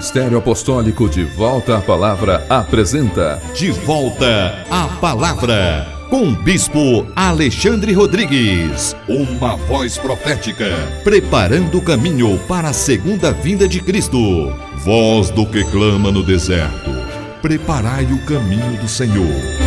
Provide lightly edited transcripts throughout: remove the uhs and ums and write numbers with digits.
Ministério Apostólico de Volta à Palavra apresenta De Volta à Palavra, com o Bispo Alexandre Rodrigues. Uma voz profética, preparando o caminho para a segunda vinda de Cristo. Voz do que clama no deserto, preparai o caminho do Senhor.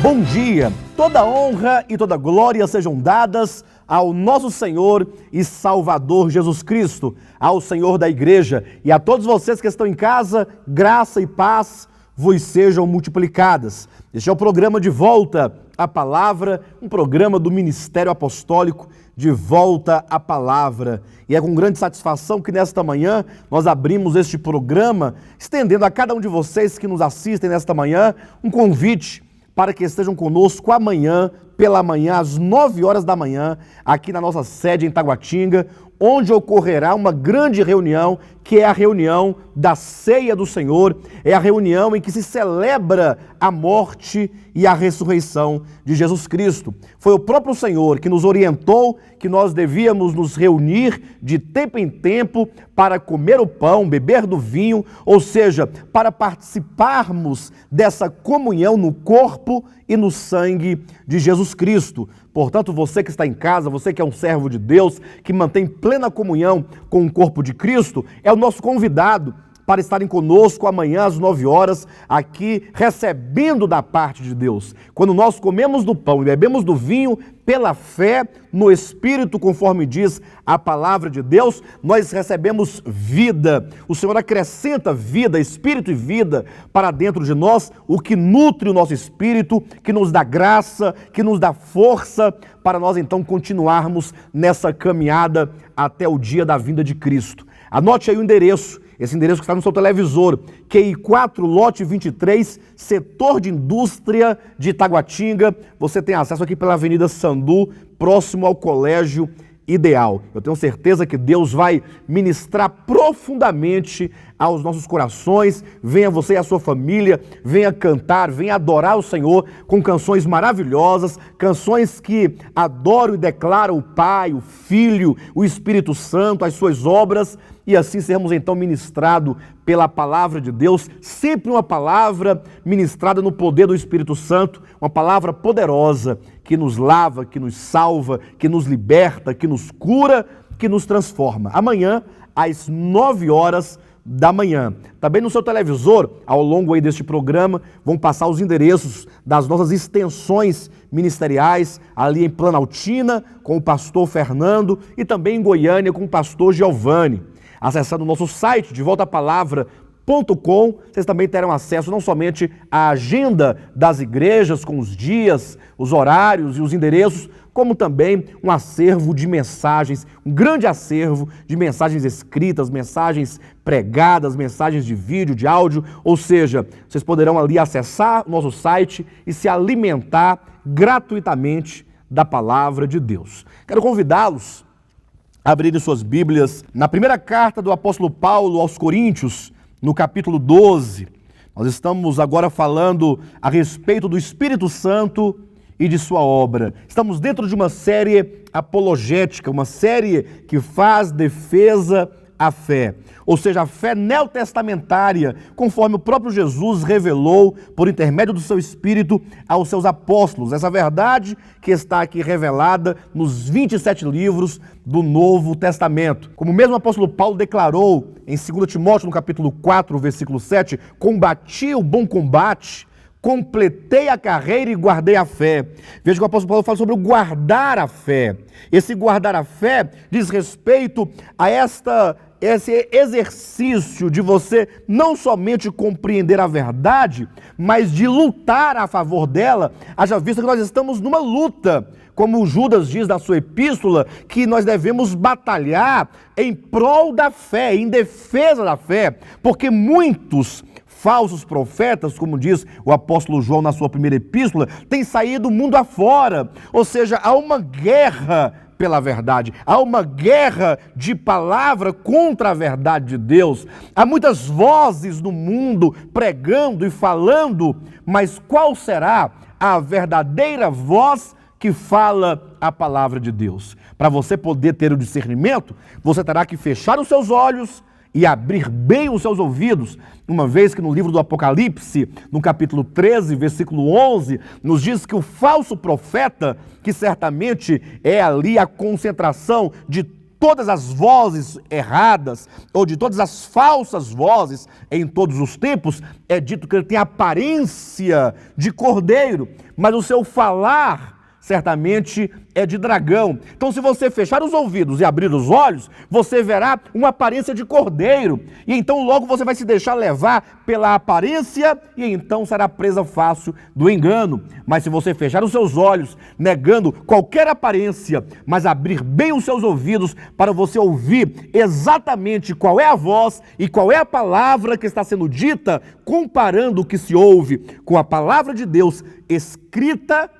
Bom dia! Toda honra e toda glória sejam dadas ao nosso Senhor e Salvador Jesus Cristo, ao Senhor da Igreja e a todos vocês que estão em casa, graça e paz vos sejam multiplicadas. Este é o programa De Volta à Palavra, um programa do Ministério Apostólico De Volta à Palavra. E é com grande satisfação que nesta manhã nós abrimos este programa, estendendo a cada um de vocês que nos assistem nesta manhã um convite para que estejam conosco amanhã, pela manhã, às 9 horas da manhã, aqui na nossa sede em Taguatinga, onde ocorrerá uma grande reunião, que é a reunião da Ceia do Senhor, é a reunião em que se celebra a morte e a ressurreição de Jesus Cristo. Foi o próprio Senhor que nos orientou que nós devíamos nos reunir de tempo em tempo para comer o pão, beber do vinho, ou seja, para participarmos dessa comunhão no corpo e no sangue de Jesus Cristo. Portanto, você que está em casa, você que é um servo de Deus, que mantém plena comunhão com o corpo de Cristo, é o nosso convidado para estarem conosco amanhã às 9 horas, aqui recebendo da parte de Deus. Quando nós comemos do pão e bebemos do vinho, pela fé no Espírito, conforme diz a palavra de Deus, nós recebemos vida. O Senhor acrescenta vida, Espírito e vida para dentro de nós, o que nutre o nosso espírito, que nos dá graça, que nos dá força para nós então continuarmos nessa caminhada até o dia da vinda de Cristo. Anote aí o endereço. Esse endereço que está no seu televisor, QI 4, lote 23, setor de indústria de Taguatinga. Você tem acesso aqui pela Avenida Sandu, próximo ao Colégio Ideal. Eu tenho certeza que Deus vai ministrar profundamente aos nossos corações. Venha você e a sua família, venha cantar, venha adorar o Senhor com canções maravilhosas, canções que adoram e declaram o Pai, o Filho, o Espírito Santo, as suas obras, e assim sermos então ministrados pela palavra de Deus, sempre uma palavra ministrada no poder do Espírito Santo, uma palavra poderosa que nos lava, que nos salva, que nos liberta, que nos cura, que nos transforma. Amanhã, às 9 horas da manhã. Também no seu televisor, ao longo aí deste programa, vão passar os endereços das nossas extensões ministeriais, ali em Planaltina, com o pastor Fernando, e também em Goiânia, com o pastor Giovanni. Acessando o nosso site, devoltapalavra.com, vocês também terão acesso não somente à agenda das igrejas, com os dias, os horários e os endereços, como também um acervo de mensagens, um grande acervo de mensagens escritas, mensagens pregadas, mensagens de vídeo, de áudio, ou seja, vocês poderão ali acessar o nosso site e se alimentar gratuitamente da palavra de Deus. Quero convidá-los a abrirem suas Bíblias na primeira carta do apóstolo Paulo aos Coríntios, no capítulo 12. Nós estamos agora falando a respeito do Espírito Santo e de sua obra. Estamos dentro de uma série apologética, uma série que faz defesa à fé, ou seja, a fé neotestamentária, conforme o próprio Jesus revelou por intermédio do seu Espírito aos seus apóstolos. Essa verdade que está aqui revelada nos 27 livros do Novo Testamento. Como mesmo o apóstolo Paulo declarou em 2 Timóteo, no capítulo 4, versículo 7, combati o bom combate, completei a carreira e guardei a fé. Veja que o apóstolo Paulo fala sobre o guardar a fé. Esse guardar a fé diz respeito a esta esse exercício de você não somente compreender a verdade, mas de lutar a favor dela, haja vista que nós estamos numa luta, como Judas diz na sua epístola, que nós devemos batalhar em prol da fé, em defesa da fé, porque muitos falsos profetas, como diz o apóstolo João na sua primeira epístola, têm saído mundo afora, ou seja, há uma guerra pela verdade, há uma guerra de palavra contra a verdade de Deus, há muitas vozes no mundo pregando e falando, mas qual será a verdadeira voz que fala a palavra de Deus? Para você poder ter o discernimento, você terá que fechar os seus olhos e abrir bem os seus ouvidos, uma vez que no livro do Apocalipse, no capítulo 13, versículo 11, nos diz que o falso profeta, que certamente é ali a concentração de todas as vozes erradas, ou de todas as falsas vozes em todos os tempos, é dito que ele tem a aparência de cordeiro, mas o seu falar certamente é de dragão. Então, se você fechar os ouvidos e abrir os olhos, você verá uma aparência de cordeiro. E então logo você vai se deixar levar pela aparência e então será presa fácil do engano. Mas se você fechar os seus olhos, negando qualquer aparência, mas abrir bem os seus ouvidos para você ouvir exatamente qual é a voz e qual é a palavra que está sendo dita, comparando o que se ouve com a palavra de Deus escrita,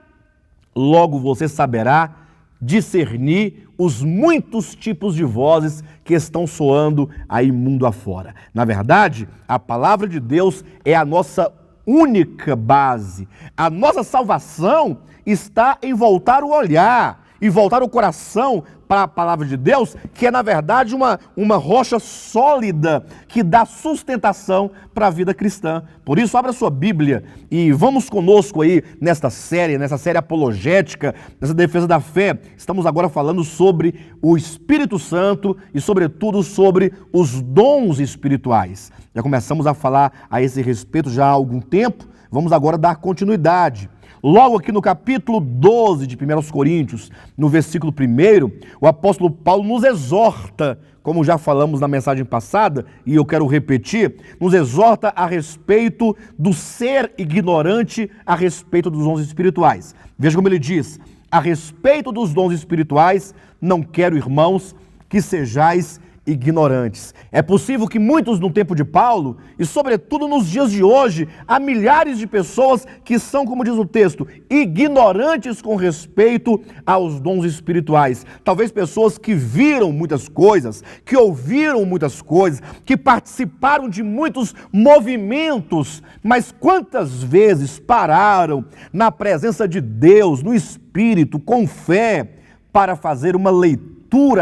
logo você saberá discernir os muitos tipos de vozes que estão soando aí mundo afora. Na verdade, a palavra de Deus é a nossa única base. A nossa salvação está em voltar o olhar e voltar o coração para a palavra de Deus, que é na verdade uma rocha sólida que dá sustentação para a vida cristã. Por isso, abra sua Bíblia e vamos conosco aí nessa série apologética, nessa defesa da fé. Estamos agora falando sobre o Espírito Santo e sobretudo sobre os dons espirituais. Já começamos a falar a esse respeito já há algum tempo, vamos agora dar continuidade. Logo aqui no capítulo 12 de 1 Coríntios, no versículo 1, o apóstolo Paulo nos exorta, como já falamos na mensagem passada, e eu quero repetir, nos exorta a respeito do ser ignorante a respeito dos dons espirituais. Veja como ele diz: a respeito dos dons espirituais, não quero, irmãos, que sejais ignorantes. É possível que muitos no tempo de Paulo, e sobretudo nos dias de hoje, há milhares de pessoas que são, como diz o texto, ignorantes com respeito aos dons espirituais. Talvez pessoas que viram muitas coisas, que ouviram muitas coisas, que participaram de muitos movimentos, mas quantas vezes pararam na presença de Deus, no Espírito, com fé, para fazer uma leitura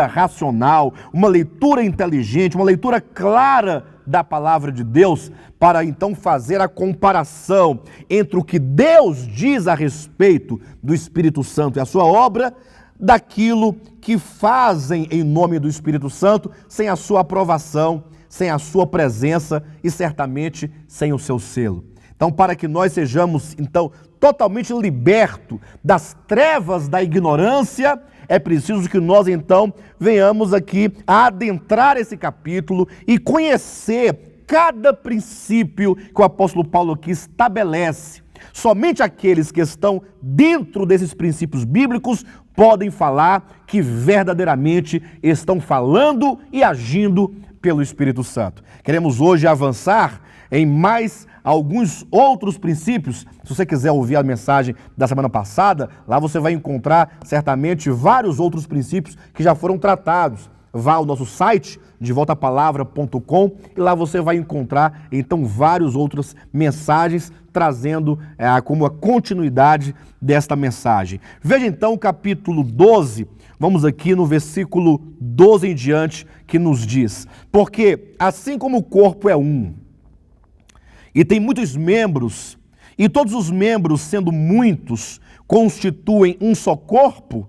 racional, uma leitura inteligente, uma leitura clara da palavra de Deus, para então fazer a comparação entre o que Deus diz a respeito do Espírito Santo e a sua obra, daquilo que fazem em nome do Espírito Santo, sem a sua aprovação, sem a sua presença e certamente sem o seu selo. Então, para que nós sejamos, então, totalmente libertos das trevas da ignorância, é preciso que nós, então, venhamos aqui a adentrar esse capítulo e conhecer cada princípio que o apóstolo Paulo aqui estabelece. Somente aqueles que estão dentro desses princípios bíblicos podem falar que verdadeiramente estão falando e agindo pelo Espírito Santo. Queremos hoje avançar em mais alguns outros princípios. Se você quiser ouvir a mensagem da semana passada, lá você vai encontrar certamente vários outros princípios que já foram tratados. Vá ao nosso site, devoltapalavra.com, e lá você vai encontrar então várias outras mensagens trazendo como a continuidade desta mensagem. Veja então o capítulo 12, vamos aqui no versículo 12 em diante, que nos diz: porque assim como o corpo é um, e tem muitos membros, e todos os membros, sendo muitos, constituem um só corpo,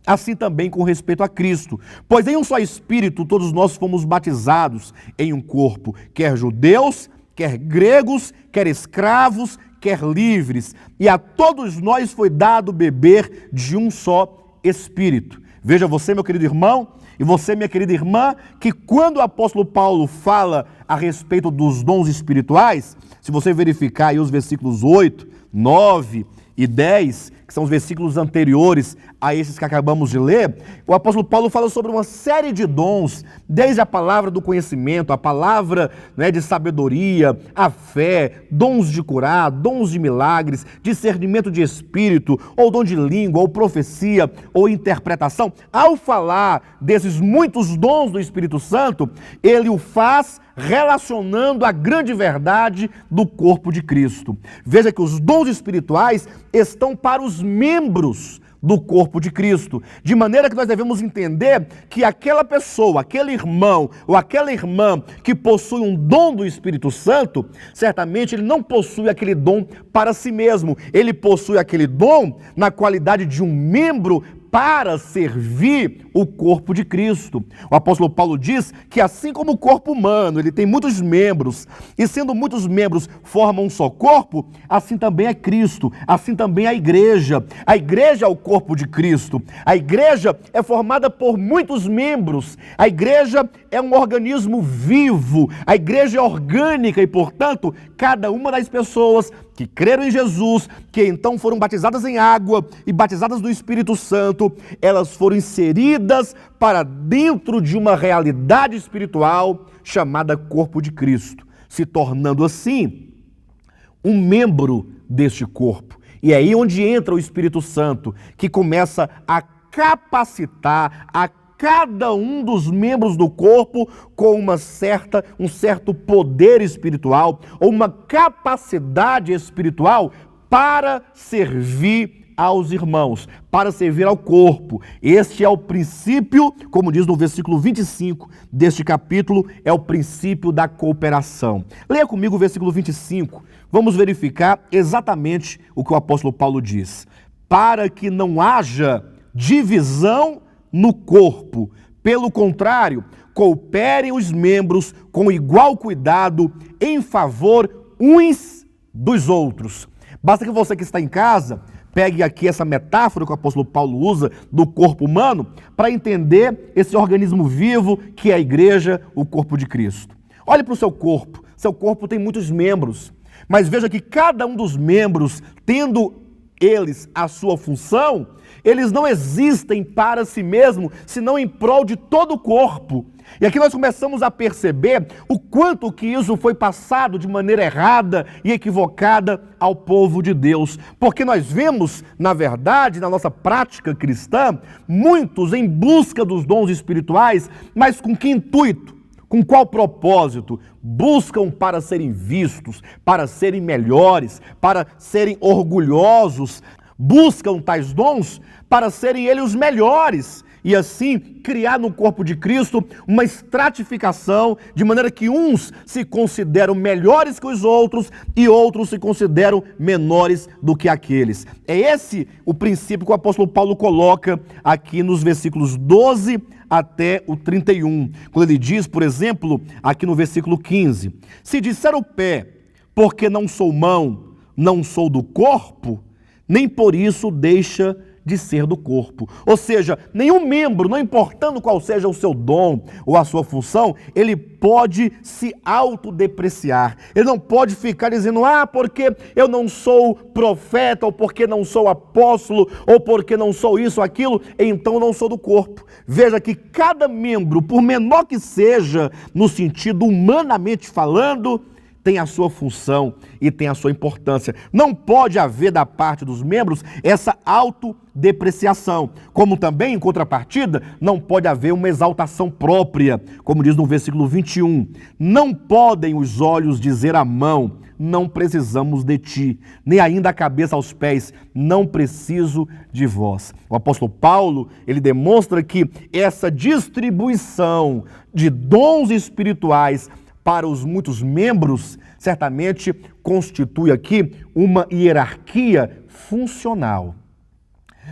assim também com respeito a Cristo. Pois em um só Espírito todos nós fomos batizados em um corpo, quer judeus, quer gregos, quer escravos, quer livres, e a todos nós foi dado beber de um só Espírito. Veja você, meu querido irmão, E você, minha querida irmã, que quando o apóstolo Paulo fala a respeito dos dons espirituais, se você verificar aí os versículos 8, 9 e 10, que são os versículos anteriores a esses que acabamos de ler, o apóstolo Paulo fala sobre uma série de dons, desde a palavra do conhecimento, a palavra, né, de sabedoria, a fé, dons de curar, dons de milagres, discernimento de espírito, ou dom de língua, ou profecia, ou interpretação. Ao falar desses muitos dons do Espírito Santo, ele o faz relacionando a grande verdade do corpo de Cristo. Veja que os dons espirituais estão para os membros do corpo de Cristo, de maneira que nós devemos entender que aquela pessoa, aquele irmão ou aquela irmã que possui um dom do Espírito Santo, certamente ele não possui aquele dom para si mesmo, ele possui aquele dom na qualidade de um membro para servir o corpo de Cristo. O apóstolo Paulo diz que assim como o corpo humano, ele tem muitos membros, e sendo muitos membros formam um só corpo, assim também é Cristo, assim também é a igreja. A igreja é o corpo de Cristo. A igreja é formada por muitos membros. A igreja é um organismo vivo. A igreja é orgânica e, portanto, cada uma das pessoas que creram em Jesus, que então foram batizadas em água e batizadas no Espírito Santo, elas foram inseridas para dentro de uma realidade espiritual chamada corpo de Cristo, se tornando assim um membro deste corpo. E é aí onde entra o Espírito Santo, que começa a capacitar a cada um dos membros do corpo com um certo poder espiritual ou uma capacidade espiritual para servir aos irmãos, para servir ao corpo. Este é o princípio, como diz no versículo 25 deste capítulo, é o princípio da cooperação. Leia comigo o versículo 25, vamos verificar exatamente o que o apóstolo Paulo diz. Para que não haja divisão no corpo. Pelo contrário, cooperem os membros com igual cuidado em favor uns dos outros. Basta que você que está em casa pegue aqui essa metáfora que o apóstolo Paulo usa do corpo humano para entender esse organismo vivo que é a igreja, o corpo de Cristo. Olhe para o seu corpo. Seu corpo tem muitos membros, mas veja que cada um dos membros, tendo eles a sua função, eles não existem para si mesmo, senão em prol de todo o corpo. E aqui nós começamos a perceber o quanto que isso foi passado de maneira errada e equivocada ao povo de Deus. Porque nós vemos, na verdade, na nossa prática cristã, muitos em busca dos dons espirituais, mas com que intuito? Com qual propósito? Buscam para serem vistos, para serem melhores, para serem orgulhosos. Buscam tais dons para serem eles os melhores e assim criar no corpo de Cristo uma estratificação, de maneira que uns se consideram melhores que os outros e outros se consideram menores do que aqueles. É esse o princípio que o apóstolo Paulo coloca aqui nos versículos 12 até o 31, quando ele diz, por exemplo, aqui no versículo 15, se disser o pé, porque não sou mão, não sou do corpo, nem por isso deixa de ser do corpo. Ou seja, nenhum membro, não importando qual seja o seu dom ou a sua função, ele pode se autodepreciar. Ele não pode ficar dizendo, porque eu não sou profeta, ou porque não sou apóstolo, ou porque não sou isso, aquilo, então eu não sou do corpo. Veja que cada membro, por menor que seja, no sentido humanamente falando, tem a sua função e tem a sua importância. Não pode haver da parte dos membros essa autodepreciação, como também, em contrapartida, não pode haver uma exaltação própria, como diz no versículo 21. Não podem os olhos dizer à mão, não precisamos de ti, nem ainda a cabeça aos pés, não preciso de vós. O apóstolo Paulo, ele demonstra que essa distribuição de dons espirituais para os muitos membros, certamente constitui aqui uma hierarquia funcional.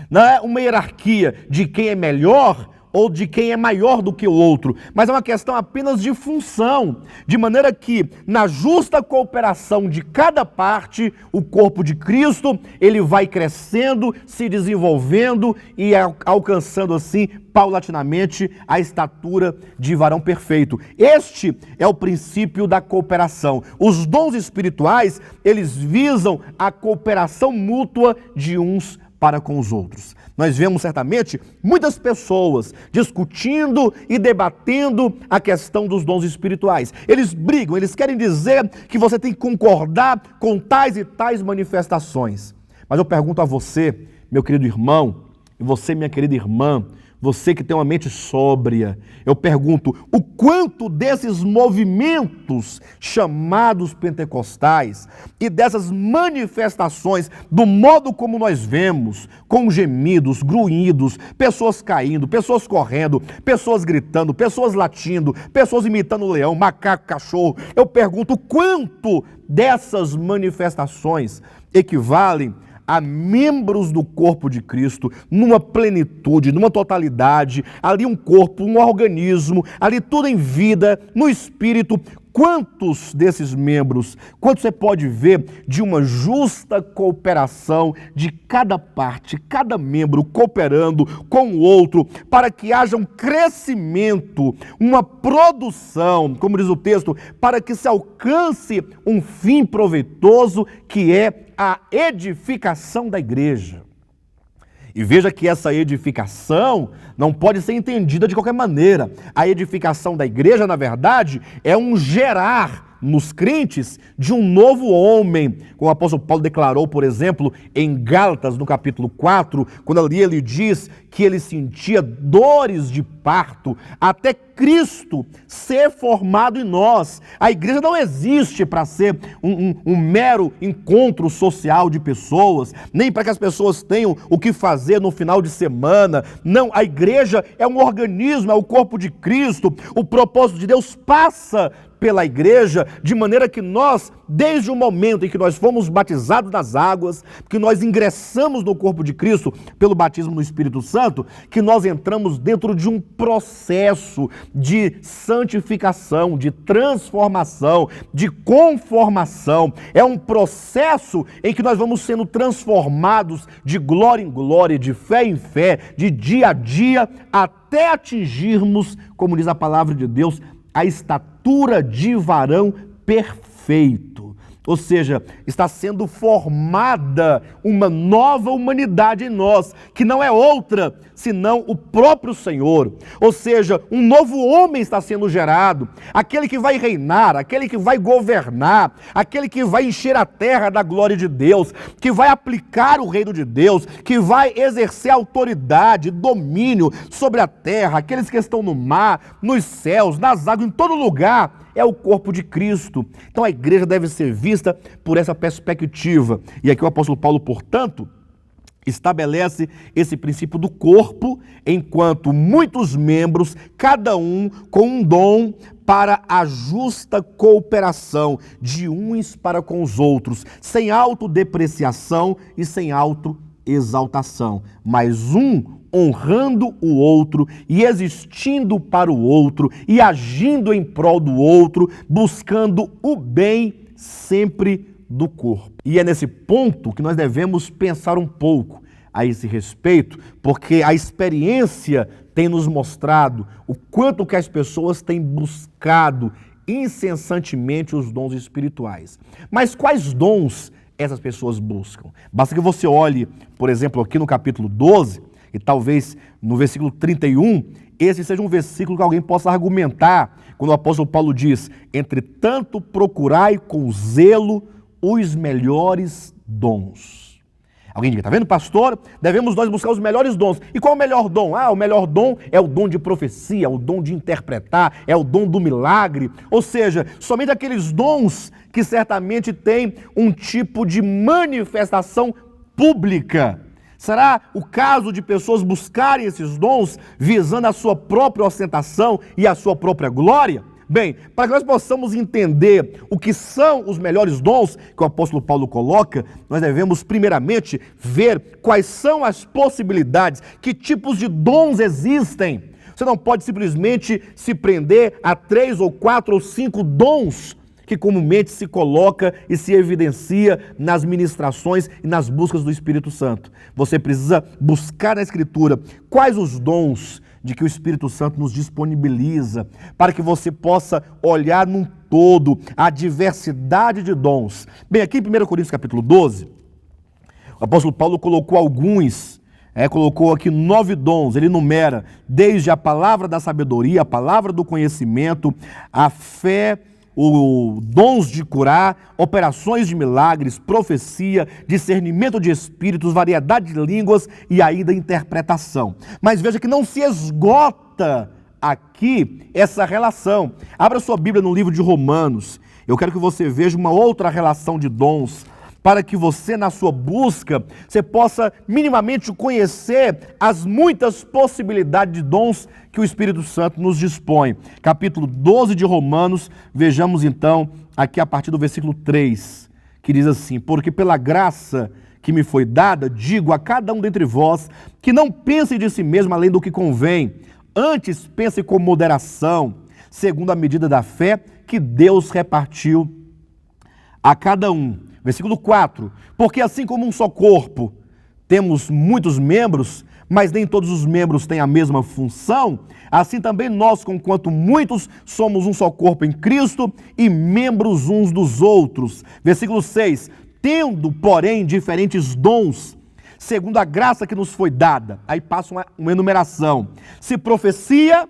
Não é uma hierarquia de quem é melhor ou de quem é maior do que o outro, mas é uma questão apenas de função, de maneira que na justa cooperação de cada parte, o corpo de Cristo, ele vai crescendo, se desenvolvendo e alcançando assim paulatinamente a estatura de varão perfeito. Este é o princípio da cooperação. Os dons espirituais, eles visam a cooperação mútua de uns para com os outros. Nós vemos certamente muitas pessoas discutindo e debatendo a questão dos dons espirituais. Eles brigam, eles querem dizer que você tem que concordar com tais e tais manifestações. Mas eu pergunto a você, meu querido irmão, e você, minha querida irmã, você que tem uma mente sóbria, eu pergunto, o quanto desses movimentos chamados pentecostais e dessas manifestações, do modo como nós vemos, com gemidos, grunhidos, pessoas caindo, pessoas correndo, pessoas gritando, pessoas latindo, pessoas imitando o leão, macaco, cachorro, eu pergunto, quanto dessas manifestações equivalem a membros do corpo de Cristo, numa plenitude, numa totalidade, ali um corpo, um organismo, ali tudo em vida, no espírito. Quantos desses membros, quanto você pode ver de uma justa cooperação de cada parte, cada membro cooperando com o outro, para que haja um crescimento, uma produção, como diz o texto, para que se alcance um fim proveitoso, que é a edificação da igreja. E veja que essa edificação não pode ser entendida de qualquer maneira. A edificação da igreja, na verdade, é um gerar nos crentes de um novo homem, como o apóstolo Paulo declarou, por exemplo, em Gálatas, no capítulo 4, quando ali ele diz que ele sentia dores de parto, até Cristo ser formado em nós. A igreja não existe para ser um mero encontro social de pessoas, nem para que as pessoas tenham o que fazer no final de semana. Não, a igreja é um organismo, é o corpo de Cristo. O propósito de Deus passa pela igreja, de maneira que nós, desde o momento em que nós fomos batizados nas águas, que nós ingressamos no corpo de Cristo pelo batismo no Espírito Santo, que nós entramos dentro de um processo de santificação, de transformação, de conformação. É um processo em que nós vamos sendo transformados de glória em glória, de fé em fé, de dia a dia, até atingirmos, como diz a palavra de Deus, a estatura de varão perfeito. Ou seja, está sendo formada uma nova humanidade em nós, que não é outra senão o próprio Senhor. Ou seja, um novo homem está sendo gerado, aquele que vai reinar, aquele que vai governar, aquele que vai encher a terra da glória de Deus, que vai aplicar o reino de Deus, que vai exercer autoridade, domínio sobre a terra, aqueles que estão no mar, nos céus, nas águas, em todo lugar. É o corpo de Cristo. Então a igreja deve ser vista por essa perspectiva. E aqui o apóstolo Paulo, portanto, estabelece esse princípio do corpo, enquanto muitos membros, cada um com um dom para a justa cooperação de uns para com os outros, sem autodepreciação e sem autoexaltação, mas um honrando o outro e existindo para o outro e agindo em prol do outro, buscando o bem sempre do corpo. E é nesse ponto que nós devemos pensar um pouco a esse respeito, porque a experiência tem nos mostrado o quanto que as pessoas têm buscado incessantemente os dons espirituais. Mas quais dons essas pessoas buscam? Basta que você olhe, por exemplo, aqui no capítulo 12, e talvez no versículo 31, esse seja um versículo que alguém possa argumentar, quando o apóstolo Paulo diz: entretanto, procurai com zelo os melhores dons. Alguém diz: está vendo, pastor? Devemos nós buscar os melhores dons. E qual é o melhor dom? O melhor dom é o dom de profecia, o dom de interpretar, é o dom do milagre. Ou seja, somente aqueles dons que certamente têm um tipo de manifestação pública. Será o caso de pessoas buscarem esses dons visando a sua própria ostentação e a sua própria glória? Bem, para que nós possamos entender o que são os melhores dons que o apóstolo Paulo coloca, nós devemos primeiramente ver quais são as possibilidades, que tipos de dons existem. Você não pode simplesmente se prender a 3 ou 4 ou 5 dons que comumente se coloca e se evidencia nas ministrações e nas buscas do Espírito Santo. Você precisa buscar na Escritura quais os dons de que o Espírito Santo nos disponibiliza, para que você possa olhar num todo a diversidade de dons. Bem, aqui em 1 Coríntios capítulo 12, o apóstolo Paulo colocou alguns, colocou aqui 9 dons, ele enumera desde a palavra da sabedoria, a palavra do conhecimento, a fé, os dons de curar, operações de milagres, profecia, discernimento de espíritos, variedade de línguas e ainda interpretação. Mas veja que não se esgota aqui essa relação. Abra sua Bíblia no livro de Romanos. Eu quero que você veja uma outra relação de dons, para que você, na sua busca, você possa minimamente conhecer as muitas possibilidades de dons que o Espírito Santo nos dispõe. Capítulo 12 de Romanos, vejamos então aqui a partir do versículo 3, que diz assim: porque pela graça que me foi dada, digo a cada um dentre vós, que não pense de si mesmo além do que convém, antes pense com moderação, segundo a medida da fé que Deus repartiu a cada um. Versículo 4, porque assim como um só corpo, temos muitos membros, mas nem todos os membros têm a mesma função, assim também nós, conquanto muitos, somos um só corpo em Cristo e membros uns dos outros. Versículo 6, tendo, porém, diferentes dons, segundo a graça que nos foi dada. Aí passa uma enumeração. Se profecia,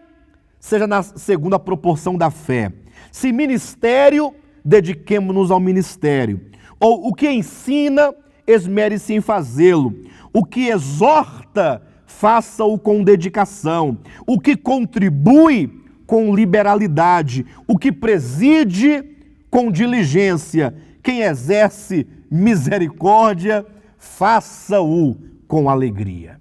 seja na segunda proporção da fé. Se ministério, dediquemo-nos ao ministério. Ou o que ensina, esmere-se em fazê-lo. O que exorta, faça-o com dedicação. O que contribui, com liberalidade. O que preside, com diligência. Quem exerce misericórdia, faça-o com alegria.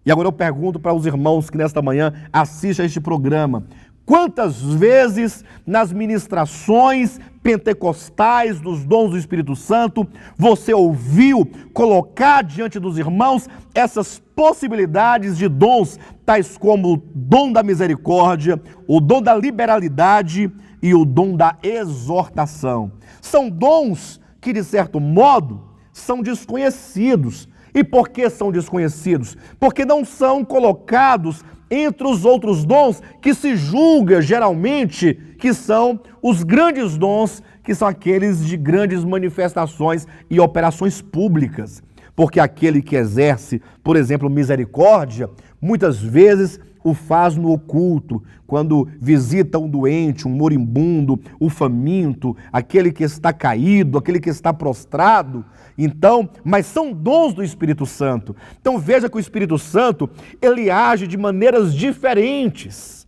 E agora eu pergunto para os irmãos que nesta manhã assistem a este programa: quantas vezes nas ministrações pentecostais dos dons do Espírito Santo você ouviu colocar diante dos irmãos essas possibilidades de dons, tais como o dom da misericórdia, o dom da liberalidade e o dom da exortação? São dons que, de certo modo, são desconhecidos. E por que são desconhecidos? Porque não são colocados entre os outros dons que se julga geralmente que são os grandes dons, que são aqueles de grandes manifestações e operações públicas. Porque aquele que exerce, por exemplo, misericórdia, muitas vezes o faz no oculto, quando visita um doente, um moribundo, o faminto, aquele que está caído, aquele que está prostrado. Então, mas são dons do Espírito Santo. Então veja que o Espírito Santo, ele age de maneiras diferentes,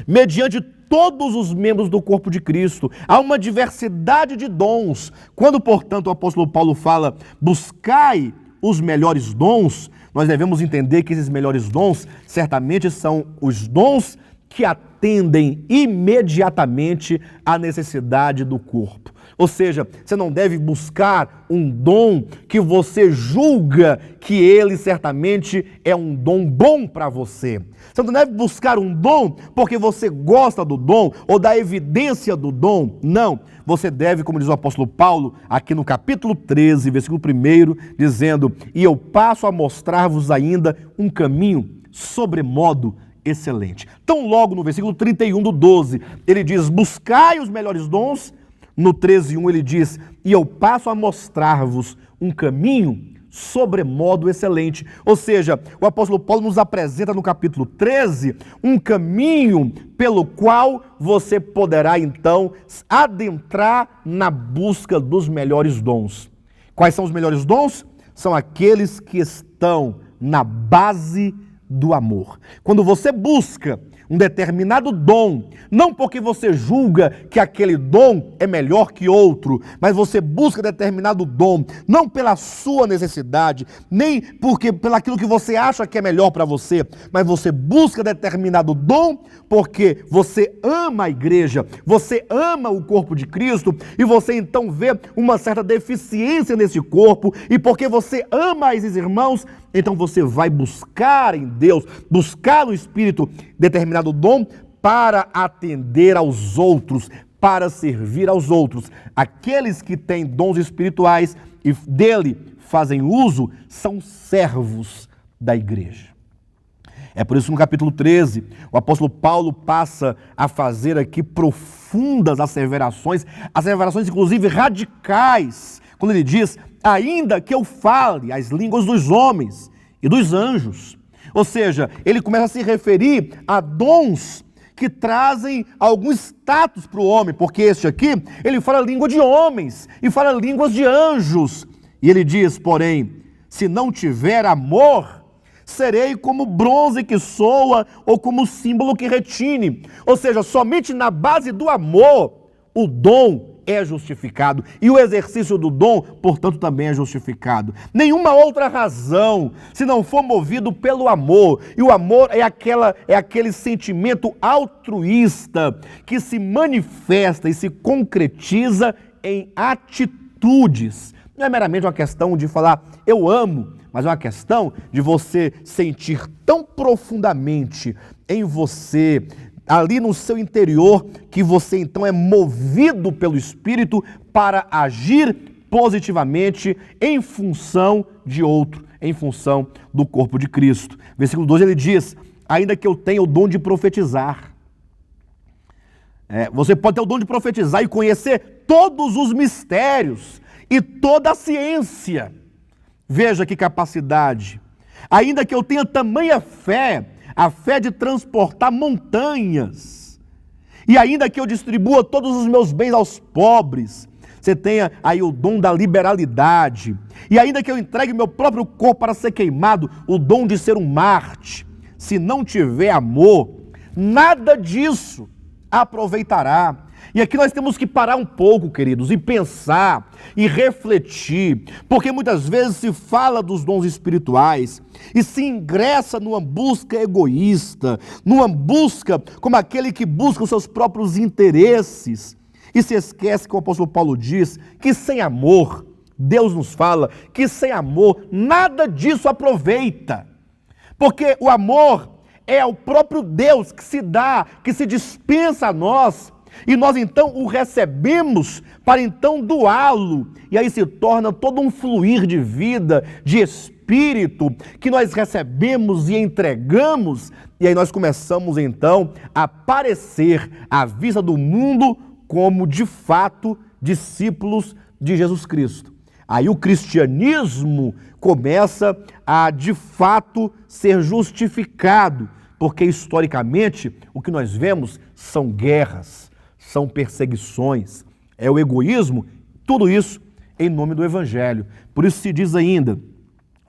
mediante todos os membros do corpo de Cristo. Há uma diversidade de dons. Quando, portanto, o apóstolo Paulo fala, buscai os melhores dons, nós devemos entender que esses melhores dons, certamente são os dons que atendem imediatamente à necessidade do corpo. Ou seja, você não deve buscar um dom que você julga que ele certamente é um dom bom para você. Você não deve buscar um dom porque você gosta do dom ou da evidência do dom. Não. Você deve, como diz o apóstolo Paulo, aqui no capítulo 13, versículo 1, dizendo: e eu passo a mostrar-vos ainda um caminho sobremodo excelente. Então, logo no versículo 31 do 12, ele diz: buscai os melhores dons. No 13:1 ele diz: e eu passo a mostrar-vos um caminho sobremodo excelente. Ou seja, o apóstolo Paulo nos apresenta no capítulo 13 um caminho pelo qual você poderá então adentrar na busca dos melhores dons. Quais são os melhores dons? São aqueles que estão na base do amor. Quando você busca um determinado dom, não porque você julga que aquele dom é melhor que outro, mas você busca determinado dom, não pela sua necessidade, nem porque pelaquilo que você acha que é melhor para você, mas você busca determinado dom porque você ama a igreja, você ama o corpo de Cristo e você então vê uma certa deficiência nesse corpo e porque você ama esses irmãos, então você vai buscar em Deus, buscar no Espírito determinado dom para atender aos outros, para servir aos outros. Aqueles que têm dons espirituais e dele fazem uso são servos da igreja. É por isso que no capítulo 13, o apóstolo Paulo passa a fazer aqui profundas asseverações inclusive radicais, quando ele diz: ainda que eu fale as línguas dos homens e dos anjos. Ou seja, ele começa a se referir a dons que trazem algum status para o homem, porque este aqui, ele fala a língua de homens e fala línguas de anjos. E ele diz, porém, se não tiver amor, serei como bronze que soa ou como símbolo que retine. Ou seja, somente na base do amor, o dom é justificado. E o exercício do dom, portanto, também é justificado. Nenhuma outra razão, se não for movido pelo amor. E o amor é aquele sentimento altruísta que se manifesta e se concretiza em atitudes. Não é meramente uma questão de falar, eu amo, mas é uma questão de você sentir tão profundamente em você, ali no seu interior, que você então é movido pelo Espírito para agir positivamente em função de outro, em função do corpo de Cristo. Versículo 12 ele diz, ainda que eu tenha o dom de profetizar. Você pode ter o dom de profetizar e conhecer todos os mistérios e toda a ciência. Veja que capacidade. Ainda que eu tenha tamanha fé, a fé de transportar montanhas, e ainda que eu distribua todos os meus bens aos pobres, você tenha aí o dom da liberalidade, e ainda que eu entregue meu próprio corpo para ser queimado, o dom de ser um Marte, se não tiver amor, nada disso aproveitará. E aqui nós temos que parar um pouco, queridos, e pensar, e refletir, porque muitas vezes se fala dos dons espirituais e se ingressa numa busca egoísta, numa busca como aquele que busca os seus próprios interesses, e se esquece que o apóstolo Paulo diz que sem amor, Deus nos fala que sem amor nada disso aproveita, porque o amor é o próprio Deus que se dá, que se dispensa a nós, e nós então o recebemos para então doá-lo. E aí se torna todo um fluir de vida, de espírito, que nós recebemos e entregamos. E aí nós começamos então a aparecer à vista do mundo como de fato discípulos de Jesus Cristo. Aí o cristianismo começa a de fato ser justificado, porque historicamente o que nós vemos são guerras, são perseguições, é o egoísmo, tudo isso em nome do Evangelho. Por isso se diz ainda,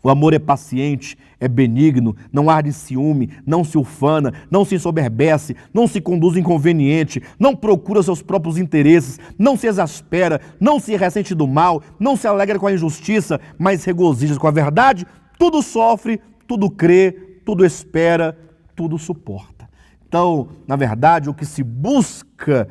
o amor é paciente, é benigno, não arde ciúme, não se ufana, não se ensoberbece, não se conduz inconveniente, não procura seus próprios interesses, não se exaspera, não se ressente do mal, não se alegra com a injustiça, mas regozija com a verdade, tudo sofre, tudo crê, tudo espera, tudo suporta. Então, na verdade, o que se busca,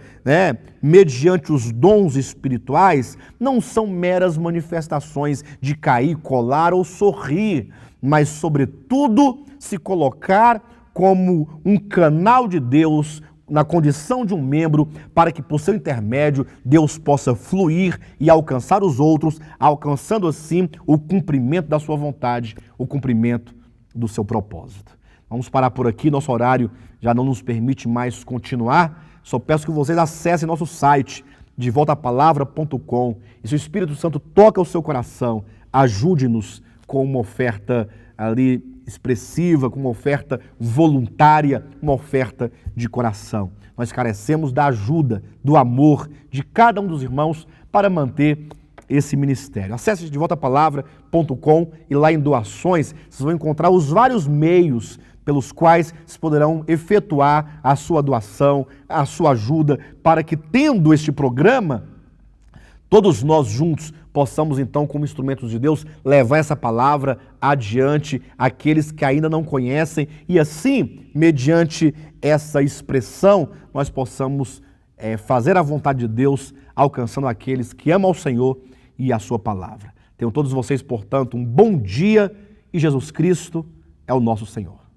mediante os dons espirituais, não são meras manifestações de cair, colar ou sorrir, mas, sobretudo, se colocar como um canal de Deus na condição de um membro, para que, por seu intermédio, Deus possa fluir e alcançar os outros, alcançando assim o cumprimento da sua vontade, o cumprimento do seu propósito. Vamos parar por aqui, nosso horário já não nos permite mais continuar. Só peço que vocês acessem nosso site, devoltapalavra.com. E se o Espírito Santo toca o seu coração, ajude-nos com uma oferta ali expressiva, com uma oferta voluntária, uma oferta de coração. Nós carecemos da ajuda, do amor de cada um dos irmãos para manter esse ministério. Acesse devoltapalavra.com e lá em doações vocês vão encontrar os vários meios pelos quais se poderão efetuar a sua doação, a sua ajuda, para que, tendo este programa, todos nós juntos possamos então, como instrumentos de Deus, levar essa palavra adiante àqueles que ainda não conhecem e assim, mediante essa expressão, nós possamos fazer a vontade de Deus, alcançando aqueles que amam ao Senhor e a sua palavra. Tenham todos vocês, portanto, um bom dia e Jesus Cristo é o nosso Senhor.